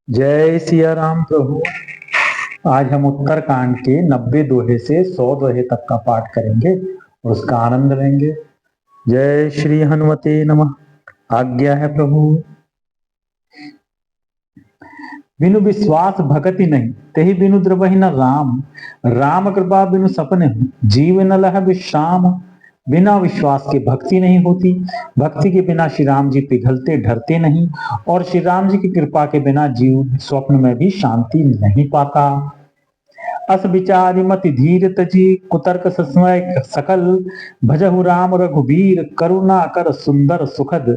जय सिया राम प्रभु। आज हम उत्तर कांड के 90 दोहे से 100 दोहे तक का पाठ करेंगे और उसका आनंद लेंगे। जय श्री हनुमते नमः। आज्ञा है प्रभु। बिनु विश्वास भगति नहीं, तेहि बिनु द्रवहि न राम। राम कृपा बिनु सपने जीव न लह विश्राम। बिना विश्वास के भक्ति नहीं होती, भक्ति के बिना श्री राम जी पिघलते ढरते नहीं, और श्री राम जी की कृपा के बिना जीव स्वप्न में भी शांति नहीं पाता। अस विचारि मति धीर तजी, कुतर्क सस्मय सकल। भजहु राम रघुबीर, करुणा कर सुंदर सुखद।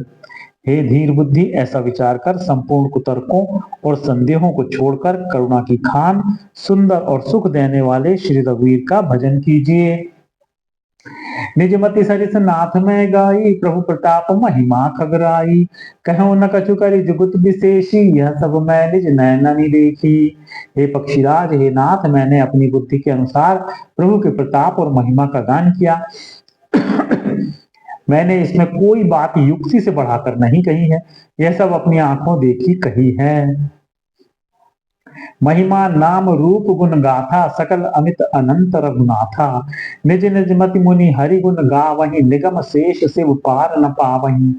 हे धीर बुद्धि, ऐसा विचार कर संपूर्ण कुतर्कों और संदेहों को छोड़कर करुणा की खान सुंदर और सुख देने वाले श्री रघुवीर का भजन कीजिए। निजमति सरिस नाथ में गाई, प्रभु प्रताप महिमा खगराई। कहो न कछु करि जुगुत विशेषी, यह सब मैं निज नैननि देखी। हे पक्षीराज, हे नाथ, मैंने अपनी बुद्धि के अनुसार प्रभु के प्रताप और महिमा का गान किया। मैंने इसमें कोई बात युक्ति से बढ़ाकर नहीं कही है, यह सब अपनी आंखों देखी कही है। महिमा नाम रूप गुण गाथा, सकल अमित अनंत रघुनाथा। निज निज मति मुनि हरि गुण गावहीं, निगम शेष शिव पार न पावहीं।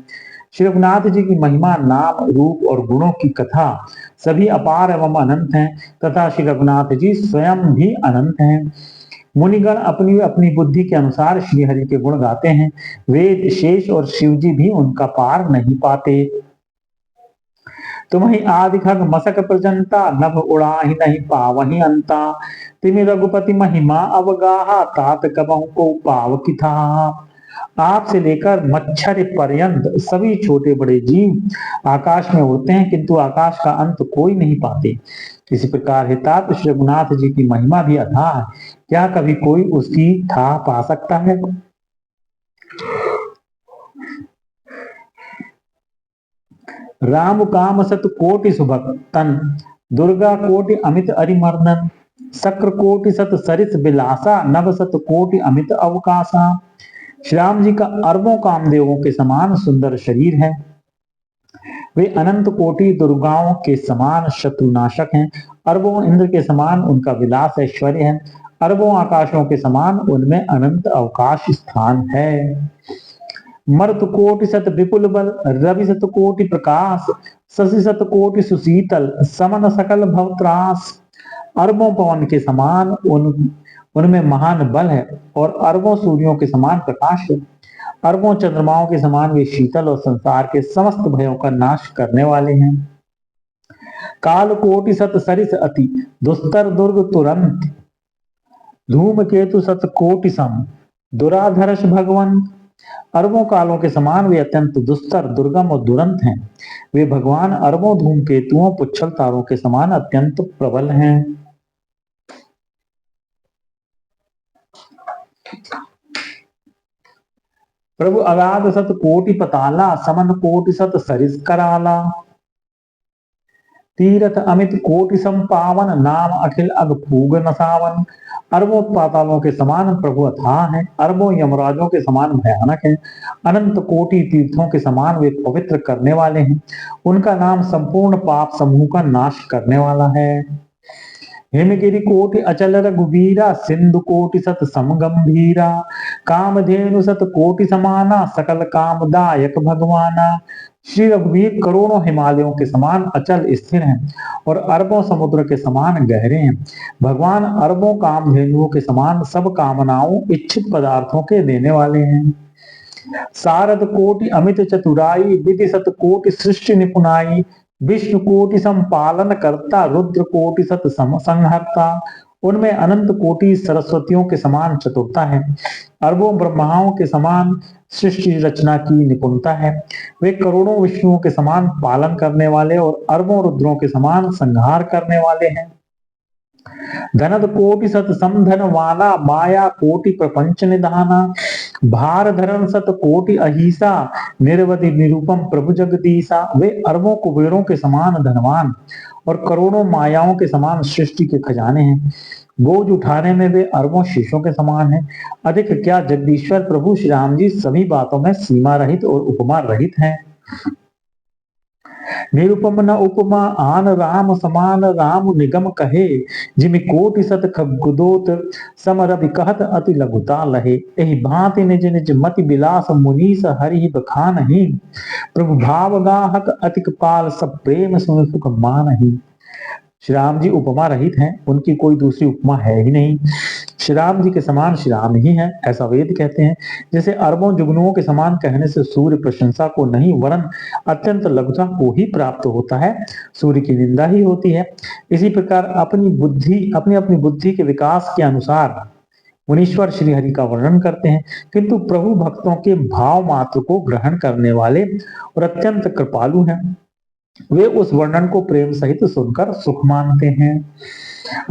श्री रघुनाथ जी की महिमा, नाम, रूप और गुणों की कथा सभी अपार एवं अनंत हैं, तथा श्री रघुनाथ जी स्वयं भी अनंत हैं। मुनिगण अपनी अपनी बुद्धि के अनुसार श्री हरि के गुण गाते हैं। वेद शेष और शिव जी भी उनका पार नहीं पाते। तुम ही आदि खग मसक प्रजंता, नभ उड़ाहि नहीं पावहि अंता। तिमि रघुपति महिमा अवगाहा, तात कबहु को पाव किथा। आप से लेकर मच्छर पर्यंत सभी छोटे बड़े जीव आकाश में उड़ते हैं, किंतु आकाश का अंत कोई नहीं पाते। इसी प्रकार हे तात, श्री रघुनाथ जी की महिमा भी अथाह है, क्या कभी कोई उसकी था पा सकता है? राम काम सत कोटि सुभक्तन, दुर्गा कोटि अमित अरिमर्दन। शक्र कोटि सत सरिस बिलासा, नभ सत कोटि अमित अवकाशा। श्री राम जी का अरबों कामदेवों के समान सुंदर शरीर है। वे अनंत कोटि दुर्गाओं के समान शत्रुनाशक हैं। अरबों इंद्र के समान उनका विलास ऐश्वर्य है। अरबों आकाशों के समान उनमें अनंत अवकाश स्थान है। मर्त कोटि सत विपुल बल, रवि सत कोटि प्रकाश। शशि सत कोटि सुशीतल, समन सकल भव त्रास। अरबों पवन के समान उनमें महान बल है, और अरबों सूर्यों के समान प्रकाश है। अरबों चंद्रमाओं के समान वे शीतल और संसार के समस्त भयों का नाश करने वाले हैं। काल कोटि सत सरिस अति, दुस्तर दुर्ग तुरंत। धूम केतु सत कोटि सम, दुराधर्ष भगवंत। अरबों कालों के समान वे अत्यंत दुस्तर, दुर्गम और दुरंत हैं। वे भगवान अरबों धूमकेतुओं पुच्छल तारों के समान अत्यंत प्रबल हैं। प्रभु अगाध सत कोटि पताला, समन कोटि सत सरिस कराला। तीरथ अमित कोटि संपावन, नाम अखिल अग फूग नसावन। अरबों पातालों के समान प्रभु अथाह हैं, अरबों यमराजों के समान भयानक हैं। अनंत कोटि तीर्थों के समान वे पवित्र करने वाले हैं। उनका नाम संपूर्ण पाप समूह का नाश करने वाला है। हिमगिरि कोटि अचल रघुबीरा, सिंधु कोटि सत सम गंभीरा। कामधेनु सत कोटि समाना, सकल कामदायक भगवाना। श्री रघुवीर करोड़ों हिमालयों के समान अचल स्थिर हैं, और अरबों समुद्र के समान गहरे हैं। भगवान अरबों कामधेनुओं के समान सब कामनाओं इच्छित पदार्थों के देने वाले हैं। सारद कोटि अमित चतुराई, विधि सत कोटि सृष्टि निपुणाई। विष्णु कोटि संपालन करता, रुद्र कोटि सत संहर्ता। उनमें अनंत कोटि सरस्वतियों के समान चतुरता है, अरबों ब्रह्माओं के समान सृष्टि रचना की निपुणता है। वे करोड़ों विष्णुओं के समान पालन करने वाले और अरबों रुद्रों के समान संहार करने वाले हैं। धनद कोटि सत समधन वाला, माया कोटि प्रपंच निधाना। भार धरण सत कोटि अहिसा, निर्वधि निरूपम प्रभु जगदीसा। वे अरबों कुबेरों के समान धनवान और करोड़ों मायाओं के समान सृष्टि के खजाने हैं। बोझ उठाने में वे अरबों शीशों के समान हैं। अधिक क्या, जगदीश्वर प्रभु श्री राम जी सभी बातों में सीमा रहित और उपमा रहित हैं। निरुपम न उपमा आन राम समान राम निगम कहे, जिमि कोटि सत खगुदोत समरवि कहत अति लघुता लहे। एहि भांति निज निज मति विलास मुनीस हरि बखानहि, प्रभु भाव गाहक अति कृपाल सब प्रेम सुन सुख मानहि। श्री राम जी उपमा रहित हैं, उनकी कोई दूसरी उपमा है ही नहीं। श्री राम जी के समान श्री राम ही है, ऐसा वेद कहते हैं। जैसे अरबों जुगनुओं के समान कहने से सूर्य प्रशंसा को नहीं वरन अत्यंत लघुता को ही प्राप्त होता है, सूर्य की निंदा ही होती है। इसी प्रकार अपनी अपनी बुद्धि के विकास के अनुसार मुनीश्वर श्री हरि का वर्णन करते हैं, किंतु प्रभु भक्तों के भाव मात्र को ग्रहण करने वाले और अत्यंत कृपालु हैं। वे उस वर्णन को प्रेम सहित सुनकर सुख मानते हैं।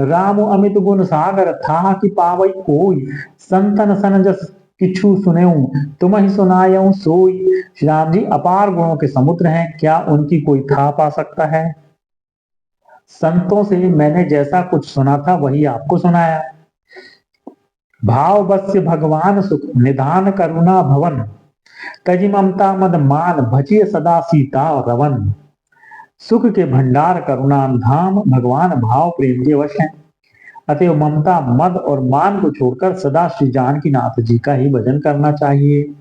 राम अमित गुण सागर था कि पावई कोई, संतन सन जस किछु सुनेऊ तुम ही सुनायऊ सोई। श्री राम जी अपार गुणों के समुद्र हैं, क्या उनकी कोई था पा सकता है। संतों से मैंने जैसा कुछ सुना था वही आपको सुनाया। भाव बस्य भगवान सुख निधान करुणा भवन, तजि ममता मद मान भजिय सदा सीता रवन। सुख के भंडार करुणा धाम भगवान भाव प्रेम के वश हैं, अतएव ममता मद और मान को छोड़कर सदा श्री जानकी नाथ जी का ही भजन करना चाहिए।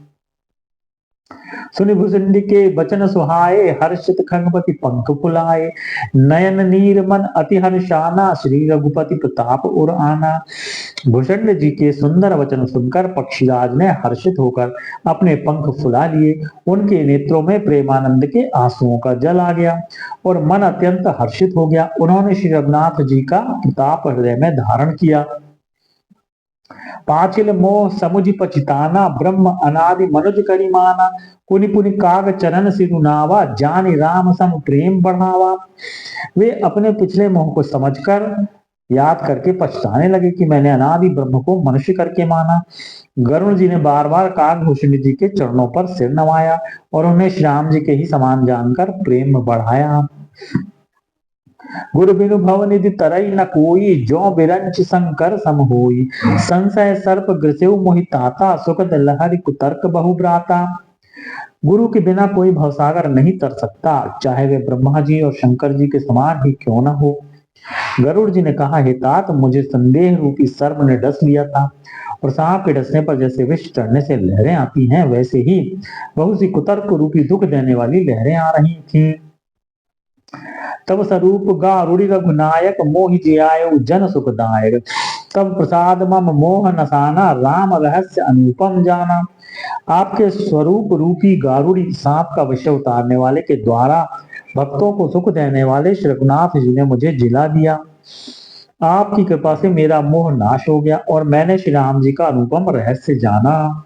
सुनि भुसुंडी के बचन सुहाए, हर्षित खंगपति पंख फुलाए। नयन नीर मन अति हर्षाना, श्री रघुपति प्रताप उर आना। भुसुंड जी के सुंदर वचन सुनकर पक्षीराज ने हर्षित होकर अपने पंख फुला लिए। उनके नेत्रों में प्रेमानंद के आंसुओं का जल आ गया और मन अत्यंत हर्षित हो गया। उन्होंने श्री रघुनाथ जी का प्रताप हृदय में धारण किया। पाचिल मोह समुझ पचिताना, ब्रह्म अनादि मनुज करिमाना। पुनि पुनि काग चरण सिरुनावा, जानि राम सम प्रेम बढ़ावा। वे अपने पिछले मोह को समझकर याद करके पछताने लगे कि मैंने अनादि ब्रह्म को मनुष्य करके माना। गरुण जी ने बार बार कागभूषण जी के चरणों पर सिर नवाया और उन्हें श्री राम जी के ही समान जानकर प्रेम बढ़ाया। गुरु बिनु भव निधि तरई न कोई, जो बिरंच शंकर सम होई। संशय सर्प ग्रसेउ मोहि ताता, सुखद लहरि कुतर्क बहु ब्राता। गुरु के बिना कोई भवसागर नहीं तर सकता, चाहे वे ब्रह्मा जी और शंकर जी के समान ही क्यों न हो। गरुड़ जी ने कहा, हे तात, मुझे संदेह रूपी सर्प ने डस लिया था और सांप के डसने पर जैसे विष चढ़ने से लहरें आती हैं, वैसे ही बहुत सी कुतर्क रूपी दुख देने वाली लहरें आ रही थी। तब स्वरूप गारुड़ी रघुनायक, मोहि जियायो जन सुखदायक। तब प्रसाद मम मोह नसाना, राम रहस्य अनुपम जाना। आपके स्वरूप रूपी गारुड़ी सांप का विषय उतारने वाले के द्वारा भक्तों को सुख देने वाले श्री रघुनाथ जी ने मुझे जिला दिया। आपकी कृपा से मेरा मोह नाश हो गया और मैंने श्री राम जी का अनुपम रहस्य जाना।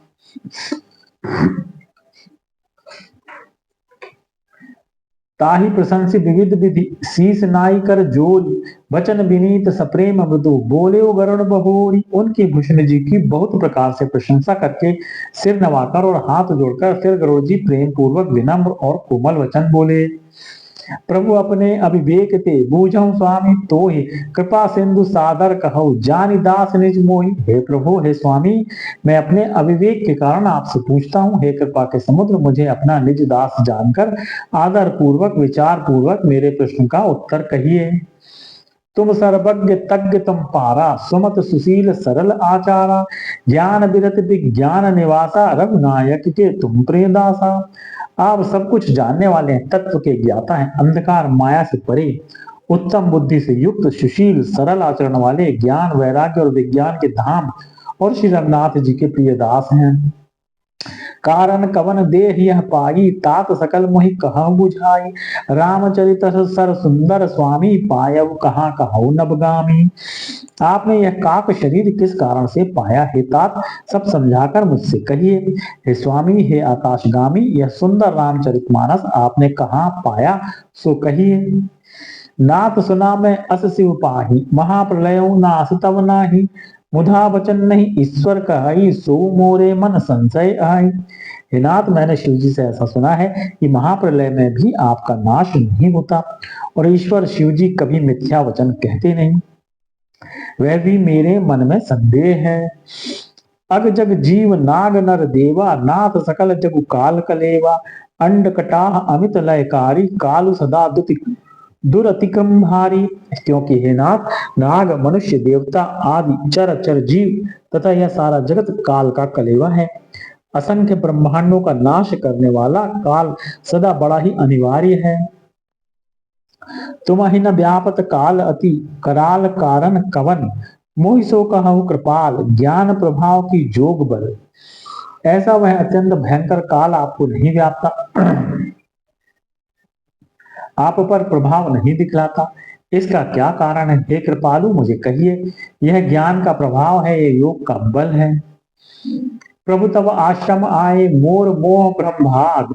ताहि प्रशंसी विविध विधि, शीस नाई कर जोरी। वचन विनीत सप्रेम मृदु, बोले गरुड़ बहोरी। उनकी भूषण जी की बहुत प्रकार से प्रशंसा करके सिर नवाकर और हाथ जोड़कर फिर गरुड़ जी प्रेम पूर्वक विनम्र और कोमल वचन बोले। प्रभु अपने अविवेक ते बूझऊ स्वामी तोहि, कृपा सिंधु सादर कहऊ जानि दास निज मोहि। हे प्रभु, हे स्वामी, मैं अपने अविवेक के कारण आपसे पूछता हूँ, हे कृपा के समुद्र, मुझे अपना निज दास जानकर आदर पूर्वक विचार पूर्वक मेरे प्रश्न का उत्तर कहिए। तुम सर्वज्ञ तज्ञ तुम पारा, सुमत सुशील सरल आचारा। ज्ञान विरत विज्ञान निवासा, रघुनायक के तुम प्रियदासा। आप सब कुछ जानने वाले हैं, तत्व के ज्ञाता हैं, अंधकार माया से परे, उत्तम बुद्धि से युक्त, सुशील सरल आचरण वाले, ज्ञान वैराग्य और विज्ञान के धाम और श्री रघुनाथ जी के प्रिय दास हैं। कारण कवन देह यह पाई, तात सकल मोहि कहु बुझाई। रामचरित सर सुंदर स्वामी, पायव कहाँ कहु नबगामी। आपने यह काक शरीर किस कारण से पाया, हे तात, सब समझाकर मुझसे कहिए। हे स्वामी, हे आकाशगामी, यह सुंदर रामचरितमानस आपने कहाँ पाया, सो कहिए। नाथ सुना मैं अस शिव पाही, महाप्रलयों नास तब नाही। मुधा वचन नहीं ईश्वर कहाई, सो मोरे मन संशय आई। हे नाथ, मैंने शिव जी से ऐसा सुना है कि महाप्रलय में भी आपका नाश नहीं होता और ईश्वर शिव जी कभी मिथ्या वचन कहते नहीं, वह भी मेरे मन में संदेह है। अग जग जीव नाग नर देवा, नाथ सकल जगु काल कलेवा। अंड कटाह अमित लयकारी, कालु सदा दुरतिक्रम भारी। क्योंकि हे नाथ, नाग मनुष्य देवता आदि चर चर जीव तथा यह सारा जगत काल का कलेवा है। असंख्य ब्रह्मांडों का नाश करने वाला काल सदा बड़ा ही अनिवार्य है। तुम ही न व्यापत काल अति, कराल कारण कवन। मोहि सो कहु कृपाल, ज्ञान प्रभाव की जोग बल। ऐसा वह अत्यंत भयंकर काल आपको नहीं व्यापता, आप पर प्रभाव नहीं दिखलाता, इसका क्या कारण है? हे कृपालु, मुझे कहिए। यह ज्ञान का प्रभाव है, ये योग का बल है। प्रभु तब आश्रम आए, मोर मोह भ्रम भाग।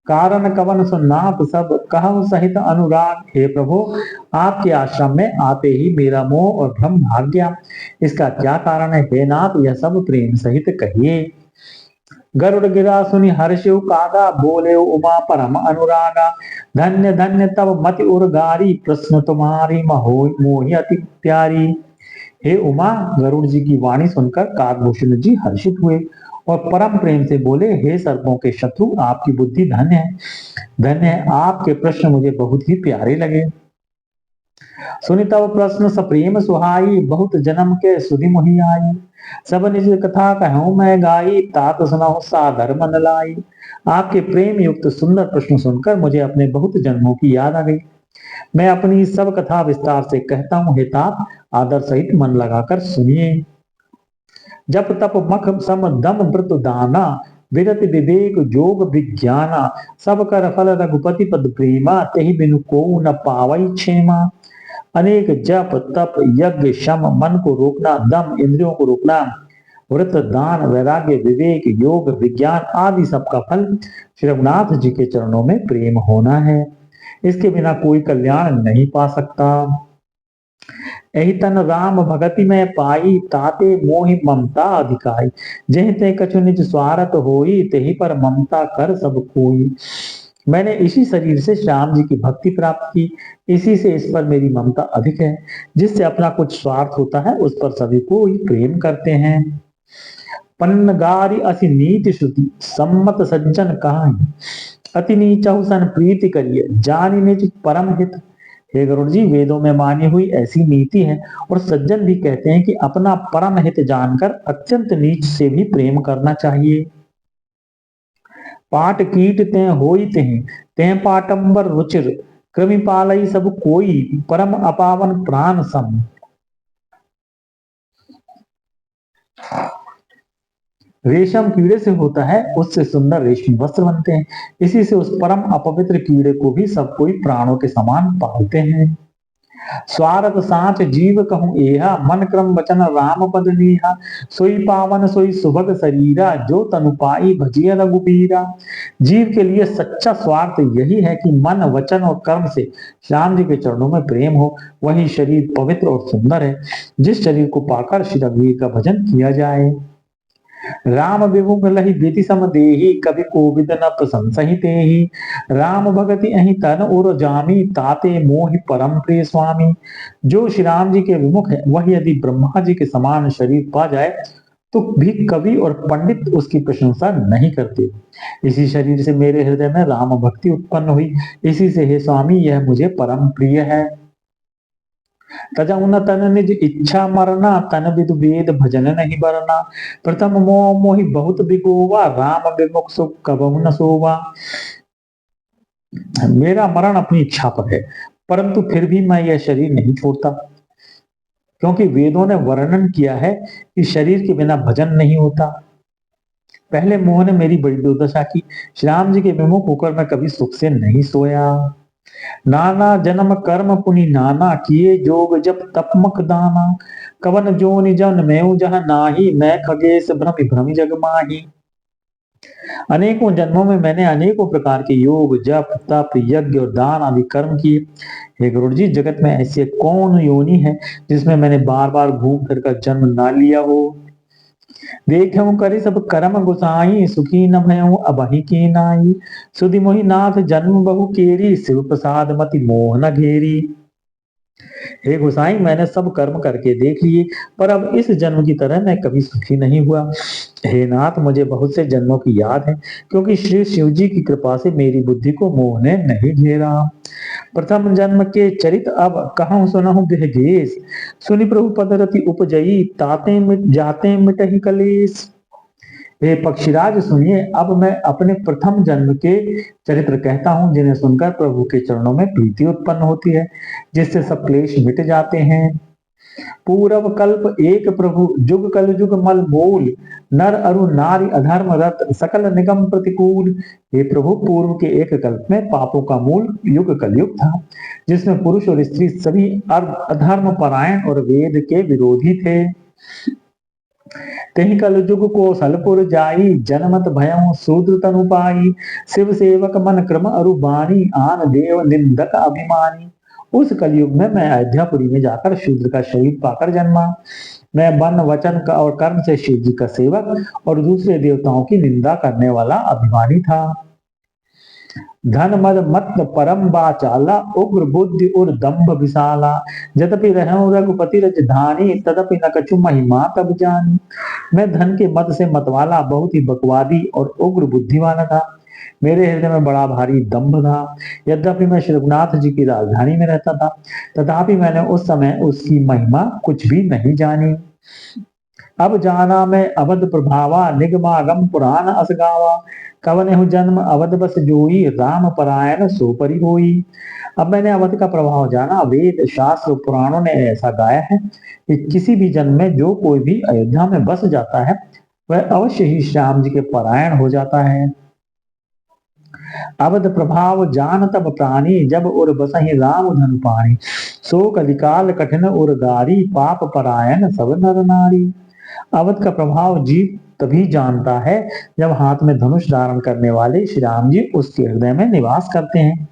कारण कवन सुनाथ सब, कहु सहित अनुराग। हे प्रभु, आपके आश्रम में आते ही मेरा मोह और भ्रम भाग गया, इसका क्या कारण है? हे नाथ, यह सब प्रेम सहित कहिए। गरुड़ गिरा सुनि हर्षिव कागा, बोले उमा परम अनुरागा। धन्य धन्य तब मति उर्गारी, प्रश्न तुम्हारी मोहि अति प्यारी। हे उमा, गरुड़ जी की वाणी सुनकर कागभूषण जी हर्षित हुए और परम प्रेम से बोले, हे सर्पों के शत्रु, आपकी बुद्धि धन्य है, धन्य है। आपके प्रश्न मुझे बहुत ही प्यारे लगे। सुनि तब प्रश्न सप्रेम सुहाई, बहुत जन्म के सुधि मोहि आई। सब निज कथा कहूं मैं गाई, तात सुनाऊं सादर मन लाई। आपके प्रेम युक्त सुंदर प्रश्न सुनकर मुझे अपने बहुत जन्मों की याद आ गई। मैं अपनी सब कथा विस्तार से कहता हूं, हे तात, आदर सहित मन लगाकर सुनिए। जप तप मख सम दम व्रत दाना, विरत विवेक जोग विज्ञाना। सब कर फल रघुपति पद प्रेमा, तेहि बिनु को न पावई क्षेमा। अनेक जप तप यज्ञ शम, मन को रोकना, दम इंद्रियों को रोकना, व्रत दान वैराग्य विवेक योग विज्ञान आदि सबका फल श्री रघुनाथ जी के चरणों में प्रेम होना है। इसके बिना कोई कल्याण नहीं पा सकता। एहि तन राम भगति में पाई, ताते मोहि ममता अधिकाई। जेहि ते कछु निज स्वार्थ होई, तेहि पर ममता कर सब कोई। मैंने इसी शरीर से श्याम जी की भक्ति प्राप्त की, इसी से इस पर मेरी ममता अधिक है। जिससे अपना कुछ स्वार्थ होता है, उस पर सभी को ही प्रेम करते हैं। पन्नगारी असि नीति श्रुति, सम्मत सज्जन कहानी। अति नीचहु सन प्रीति करिए, जानि निज परम हित। हे गरुड़ जी, वेदों में मानी हुई ऐसी नीति है और सज्जन भी कहते हैं कि अपना परम हित जानकर अत्यंत नीच से भी प्रेम करना चाहिए। पाट कीट ते होई ते पाटंबर रुचिर, कृमि पालई सब कोई, परम अपावन प्राण सम। रेशम कीड़े से होता है, उससे सुंदर रेशमी वस्त्र बनते हैं। इसी से उस परम अपवित्र कीड़े को भी सब कोई प्राणों के समान पालते हैं। स्वार्थ साच जीव कहूं एहा, मन क्रम वचन राम पद लीहा। सोई पावन सोई सुभग शरीरा, जो तनु पाई भजिय रघुबीरा। जीव के लिए सच्चा स्वार्थ यही है कि मन वचन और कर्म से श्याम जी के चरणों में प्रेम हो। वही शरीर पवित्र और सुंदर है, जिस शरीर को पाकर श्री रघुवीर का भजन किया जाए। राम विभु लहि बेति सम देहि, कभी कोविद न प्रशंसहि तेहि। राम भगति अहि तन उर जामी, ताते मोहि परम प्रिय स्वामी। जो श्री राम जी के विमुख है, वह यदि ब्रह्मा जी के समान शरीर पा जाए तो भी कवि और पंडित उसकी प्रशंसा नहीं करते। इसी शरीर से मेरे हृदय में राम भक्ति उत्पन्न हुई, इसी से हे स्वामी यह मुझे परम प्रिय है। तजउन तन निज इच्छा मरना, तन विदु वेद भजन नहीं बरना। प्रथम मोह मोहि बहुत बिगोवा, राम विमुख सुख कबहु न सोवा। मेरा मरण अपनी इच्छा पर है, परंतु फिर भी मैं यह शरीर नहीं छोड़ता, क्योंकि वेदों ने वर्णन किया है कि शरीर के बिना भजन नहीं होता। पहले मोह ने मेरी बड़ी दुर्दशा की, श्री राम जी के विमुख होकर मैं कभी सुख से नहीं सोया। नाना जन्म कर्म पुनि नाना, किए जोग जप तप मख दाना। कवन जोनि जन मैं जह नाही, मैं खगेश भ्रमि भ्रमि जग माही। अनेकों जन्मों में मैंने अनेकों प्रकार के योग जप तप यज्ञ और दान आदि कर्म किए। हे गुरु जी, जगत में ऐसे कौन योनि है जिसमें मैंने बार बार घूम फिर कर जन्म ना लिया हो। देखूं करी सब कर्म गुसाई, सुखी न भयऊं अबहि की नाई। सुधि मोहि नाथ जन्म बहु केरी, शिव प्रसाद मति मोह न घेरी। हे गोसाई, मैंने सब कर्म करके देख लिए, पर अब इस जन्म की तरह मैं कभी सुखी नहीं हुआ। हे नाथ, मुझे बहुत से जन्मों की याद है, क्योंकि श्री शिव जी की कृपा से मेरी बुद्धि को मोह ने नहीं घेरा। प्रथम जन्म के चरित अब कहूँ सुनहु गहगेस, सुनि प्रभु पद रति उपजई, ताते मिट जाते मिटहि कलेस। हे पक्षीराज, सुनिए, अब मैं अपने प्रथम जन्म के चरित्र कहता हूँ, जिन्हें सुनकर प्रभु के चरणों में प्रीति उत्पन्न होती है, जिससे सब क्लेश मिट जाते हैं। पूरब कल्प एक प्रभु, जुग कल जुग मल मूल, नर अरु नारी अधर्म रत, सकल निगम प्रतिकूल। हे प्रभु, पूर्व के एक कल्प में पापों का मूल युग कलयुग था, जिसमें पुरुष और स्त्री सभी अधर्म परायण और वेद के विरोधी थे। तेहि कल जुग को सलपुर जाई, जनमत भयं शूद्र तनु पाई, शिव सेवक मन क्रम अरु बानी, आन देव निंदक अभिमानी। उस कलयुग में मैं अयोध्यापुरी में जाकर शूद्र का शरीर पाकर जन्मा। मैं वन वचन का और कर्म से शिव जी का सेवक और दूसरे देवताओं की निंदा करने वाला अभिमानी था। धन मद मत परम बाचाला, उग्र बुद्धि और दंभ विशाला, यद्यपि रहूं रघुपति राजधानी, तदपि न कछु महिमा तब जानी। मैं धन के मद से मतवाला, बहुत ही बकवादी और उग्र बुद्धि वाला था। मेरे हृदय में बड़ा भारी दंभ था। यद्यपि मैं श्री रघुनाथ जी की राजधानी में रहता था, तथापि मैंने उस समय उसकी महिमा कुछ भी नहीं जानी। अब जाना मैं अवध प्रभावा, निगमागम पुराण असगावा, कवनेहु जन्म अवध बस जोई, राम परायण सो परि होई। अब मैंने अवध का प्रभाव जाना। वेद शास्त्र पुराणों ने ऐसा गाया है कि किसी भी जन्म में जो कोई भी अयोध्या में बस जाता है, वह अवश्य ही श्याम जी के परायण हो जाता है। अवध प्रभाव जान तब प्राणी, जब उर बसहि राम धनु पानी, सो कलिकाल कठिन उर गारी, पाप परायण सब नर नारी। अवध का प्रभाव जीव तभी जानता है जब हाथ में धनुष धारण करने वाले श्री राम जी उसके हृदय में निवास करते हैं।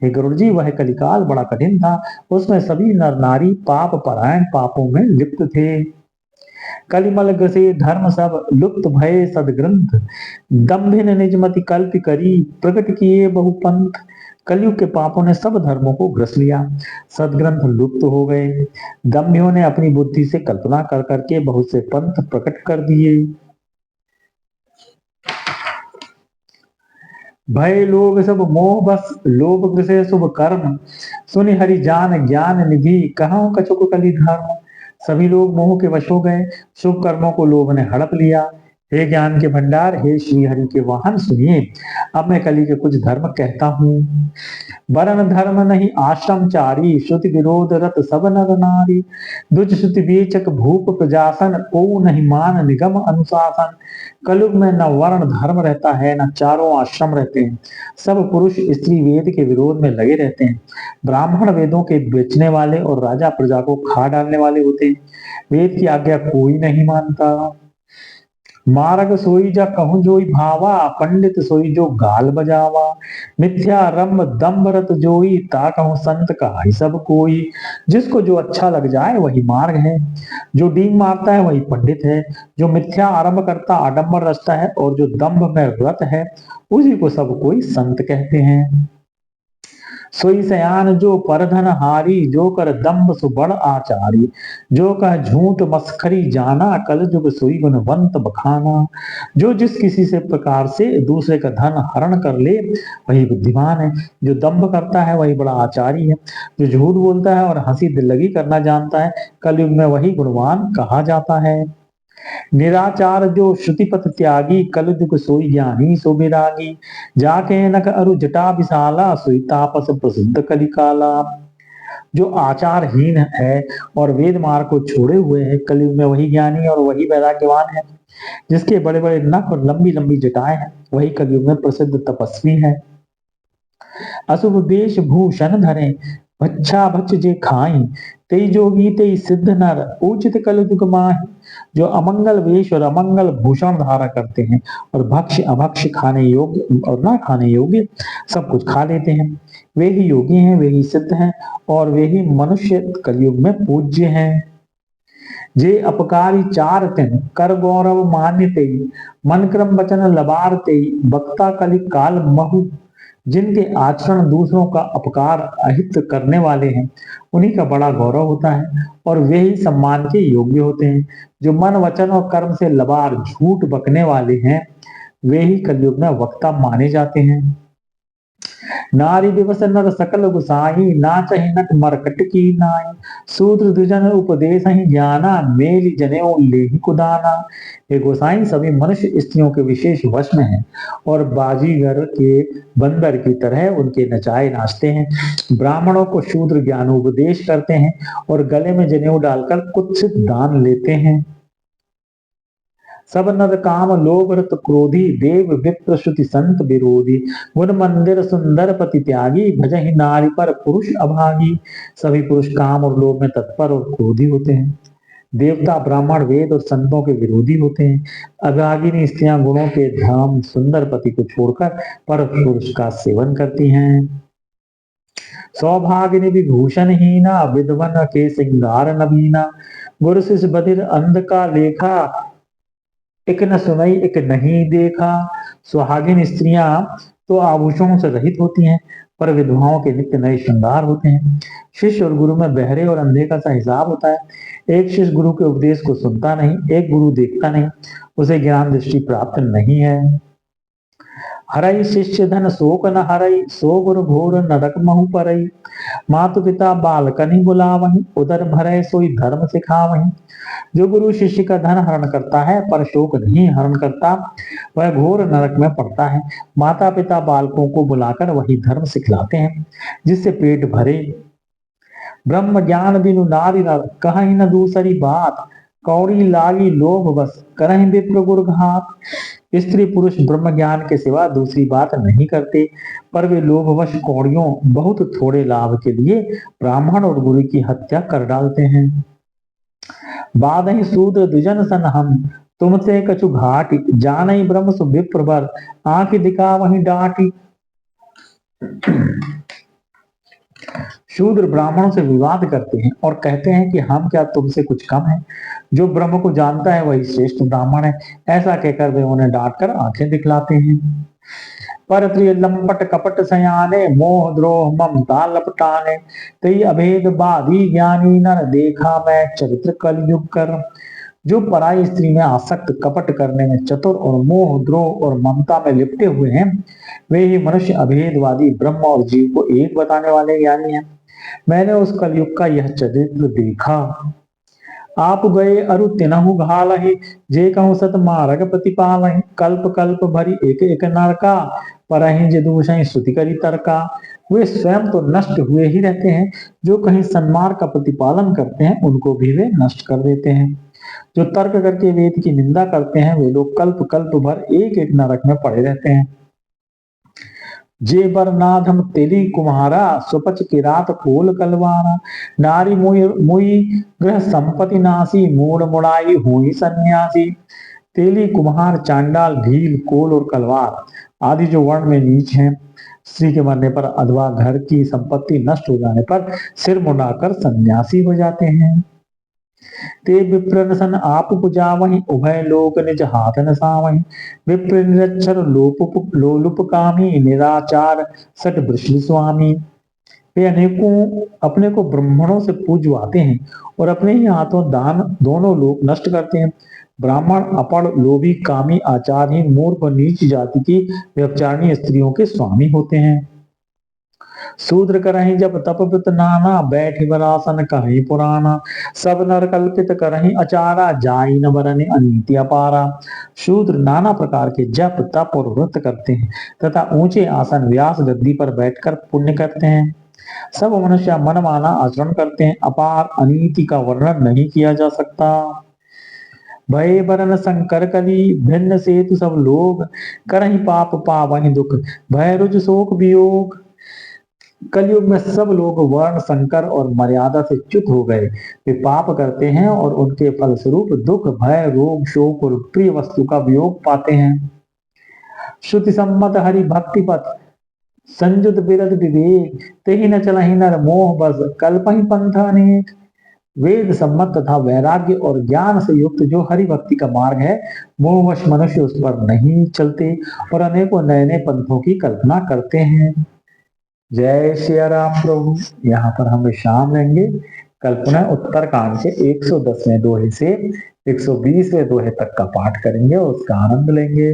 हे गुरु जी, वह कलिकाल बड़ा कठिन था। उसमें सभी नर नारी पाप परायण पापों में लिप्त थे। कलिमल ग्रसे धर्म सब, लुप्त भय सदग्रंथ, दम्भिन निजमति कल्प करी, प्रकट किए बहुपंथ। कलयुग के पापों ने सब धर्मों को ग्रस लिया, सदग्रंथ लुप्त हो गए। दम्भियों ने अपनी बुद्धि से कल्पना कर करके बहुत से पंथ प्रकट कर दिए। भय लोग सब मोह बस, लोभ ग्रसे शुभ कर्म, सुनि हरि जान ज्ञान निधि, कहूं कछुक कलि धर्म। सभी लोग मोह के वश हो गए, शुभ कर्मों को लोभ ने हड़प लिया। हे ज्ञान के भंडार, हे श्री हरि के वाहन, सुनिए, अब मैं कली के कुछ धर्म कहता हूँ। वरण धर्म नहीं आश्रम चारी, श्रुति विरोध रत सब नर नारी, दुज श्रुति बेचक भूप प्रजासन, ओ नहीं मान निगम अनुशासन। कलयुग में न वर्ण धर्म रहता है, न चारों आश्रम रहते हैं। सब पुरुष स्त्री वेद के विरोध में लगे रहते हैं। ब्राह्मण वेदों के बेचने वाले और राजा प्रजा को खा डालने वाले होते हैं। वेद की आज्ञा कोई नहीं मानता। मार्ग सोई जा कहूं जोई भावा, पंडित सोई जो गाल बजावा, मिथ्या रंभ दम्भ रत जोई, ता कहूं संत कहाई सब कोई। जिसको जो अच्छा लग जाए वही मार्ग है, जो डींग मारता है वही पंडित है, जो मिथ्या आरंभ करता आडंबर रचता है और जो दम्भ में रत है, उसी को सब कोई संत कहते हैं। सोई सयान जो परधन हारी, जो कर दम्भ सुबड़ आचारी, जो कह झूठ मस्खरी जाना, कल जुग सोई गुणवंत बखाना। जो जिस किसी से प्रकार से दूसरे का धन हरण कर ले वही बुद्धिमान है, जो दम्भ करता है वही बड़ा आचारी है, जो झूठ बोलता है और हंसी दिल्लगी करना जानता है, कलयुग में वही गुणवान कहा जाता है। निराचार जो श्रुतिपथ त्यागी, कल जुग सोई ज्ञानी सो विरागी, जाके नक अरु जटा विशाला, सोई तापस प्रसिद्ध कलिकाला। जो आचारहीन है और वेद मार्ग को छोड़े हुए है, कलयुग में वही ज्ञानी और वही वैराग्यवान है। जिसके बड़े बड़े नख और लंबी लंबी जटाएं हैं, वही कलयुग में प्रसिद्ध तपस्वी है। अशुभ वेश भूषण धरे, भच्छा भक्ष जे खाई, तेई जोगी तेई सिद्ध नर, उचित कल जुग माहि। जो अमंगल वेश और अमंगल भूषण धारा करते हैं और भक्ष अभक्ष खाने योग्य और ना खाने योग्य सब कुछ खा लेते हैं, वे ही योगी हैं, वे ही सिद्ध हैं और वे ही मनुष्य कलयुग में पूज्य हैं। जे अपकारी चार तिन, कर गौरव मान्य तेई, मन क्रम वचन लबार तेई, बक्ता कलि काल महु, जिनके आचरण दूसरों का अपकार अहित करने वाले हैं, उन्हीं का बड़ा गौरव होता है और वे ही सम्मान के योग्य होते हैं। जो मन वचन और कर्म से लबार झूठ बकने वाले हैं, वे ही कलयुग में वक्ता माने जाते हैं। नारी दिवस नर सकल गुसाई, नाचहि नट मरकट की नाई। शूद्र द्विजन उपदेश ही ज्ञाना, मेली जनेऊ लेहि कुदाना। ये गोसाई सभी मनुष्य स्त्रियों के विशेष वश में हैं और बाजीगर के बंदर की तरह उनके नचाए नाचते हैं। ब्राह्मणों को शूद्र ज्ञानोपदेश करते हैं और गले में जनेऊ डालकर कुत्सित दान लेते हैं। सब नर काम लोभ रत क्रोधी, देव विप्र श्रुति संत विरोधी। गुण मंदिर सुंदर पति त्यागी, भजहि नारी पर पुरुष अभागी। सभी पुरुष काम और लोभ में तत्पर और क्रोधी होते हैं। देवता ब्राह्मण वेद और संतों के विरोधी होते हैं। अभागिनी स्त्रियां गुणों के धाम सुंदर पति को छोड़कर पर पुरुष का सेवन करती हैं। सौभागिनी विभूषण हीना, विधवन के सिंगार नवीना। गुरु शिष्य बधिर अंध का लेखा, एक न सुनाई एक नहीं देखा। सुहागिन स्त्रियां तो आभूषणों से रहित होती हैं, पर विधवाओं के नित्य नए श्रृंगार होते हैं। शिष्य और गुरु में बहरे और अंधे का सा हिसाब होता है। एक शिष्य गुरु के उपदेश को सुनता नहीं, एक गुरु देखता नहीं, उसे ज्ञान दृष्टि प्राप्त नहीं है। हरई शिष्य धन शोक न हरई, सो गुरु घोर नरक महु परई। मातु पिता बालकनि बुलावहि, उदर भरय सोई धर्म सिखावहि। जो गुरु शिष्य का धन हरण करता है पर शोक नहीं हरण करता, वह घोर नरक में पड़ता है। माता पिता बालकों को बुलाकर वही धर्म सिखलाते हैं जिससे पेट भरे। ब्रह्म ज्ञान बिनु नारी नर, कहीं न दूसरी बात। कौड़ी लागी लोभ बस, करहि विप्र गुर घात। स्त्री पुरुष ब्रह्म ज्ञान के सिवा दूसरी बात नहीं करते, पर वे लोभवश कौड़ियों बहुत थोड़े लाभ के लिए ब्राह्मण और गुरु की हत्या कर डालते हैं। बाधहि शूद्र द्विजन सन हम, तुमसे कछु घाटी। जानहि ब्रह्म सु विप्र बर, आंख दिखा वही डांटी। शूद्र ब्राह्मणों से विवाद करते हैं और कहते हैं कि हम क्या तुमसे कुछ कम है। जो ब्रह्म को जानता है वही श्रेष्ठ ब्राह्मण है। ऐसा कहकर वे उन्हें डांट कर आंखें दिखलाते हैं। पर प्रिय लंपट कपट सयाने, मोह द्रोह ममता लपटाने। तई अभेद बाधी ज्ञानी नर, देखा मैं चरित्र कलयुग कर। जो पराई स्त्री में आसक्त, कपट करने में चतुर और मोह द्रोह और ममता में लिपटे हुए हैं, वे ही मनुष्य अभेदवादी ब्रह्म और जीव को एक बताने वाले ज्ञानी हैं। मैंने उस कलयुग का यह चरित्र देखा। आप गए अरु तिनहु घालहि, जे कहूँ सत मार्ग प्रतिपालहि। कल्प कल्प भरी एक एक नरका, परहि जे दूषहि श्रुति करी तर्का। वे स्वयं तो नष्ट हुए ही रहते हैं, जो कहीं सन्मार्ग का प्रतिपालन करते हैं उनको भी वे नष्ट कर देते हैं। जो तर्क करके वेद की निंदा करते हैं वे लोग कल्प कल्प भर एक एक नरक में पड़े रहते हैं। जे बर नाधम तेली कुम्हारा, सुपच किरात कोल कलवारा। नारी मुई ग्रह संपत्ति नासी, मूड मुड़ाई हुई सन्यासी। तेली कुम्हार चांडाल ढील कोल और कलवार आदि जो वर्ण में नीच हैं, स्त्री के मरने पर अथवा घर की संपत्ति नष्ट हो जाने पर सिर मुड़ाकर सन्यासी हो जाते हैं। ते विप्र सन आप पुजावहि, उभय लोक निज हाथ न सावहि। विप्र निरक्षर लोलुप कामी, निराचार सट वृषि स्वामी। वे अनेकों अपने को ब्राह्मणों से पूजवाते हैं और अपने ही हाथों दान दोनों लोग नष्ट करते हैं। ब्राह्मण अपड़ लोभी कामी आचारहीन मूर्ख और नीच जाति की व्यभिचारिणी स्त्रियों के स्वामी होते हैं। शूद्र करहि जब तप पित नाना, बैठि बरासन कहि पुराना। सब नर कल्पित करहि अचारा, जाई न बरनि अनीति अपारा। शूद्र नाना प्रकार के जप तप और व्रत करते हैं तथा ऊंचे आसन व्यास गद्दी पर बैठकर पुण्य करते हैं। सब मनुष्य मनमाना आचरण करते हैं, अपार अनीति का वर्णन नहीं किया जा सकता। भय बरन संकर कली, भिन्न सेतु सब लोग। करहि पाप पावहि दुख, भय रुज शोक वियोग। कलयुग में सब लोग वर्ण संकर और मर्यादा से च्युत हो गए। वे पाप करते हैं और उनके फलस्वरूप दुख भय रोग शोक और प्रिय वस्तु का वियोग पाते हैं। श्रुति सम्मत हरि भक्ति पथ, संयुत बिरद विवेक। तेहि न चलहि नर मोह बस, कल्पहि पंथ अनेक। वेद सम्मत तथा वैराग्य और ज्ञान से युक्त जो हरि भक्ति का मार्ग है, मोहवश मनुष्य उस पर नहीं चलते और अनेकों नए नए पंथों की कल्पना करते हैं। जय श्री राम प्रभु। यहाँ पर हम विश्राम लेंगे। कल पुनः उत्तरकांड के 110वें दोहे से 120वें दोहे तक का पाठ करेंगे और उसका आनंद लेंगे।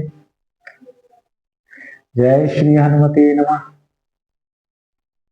जय श्री हनुमते नमः।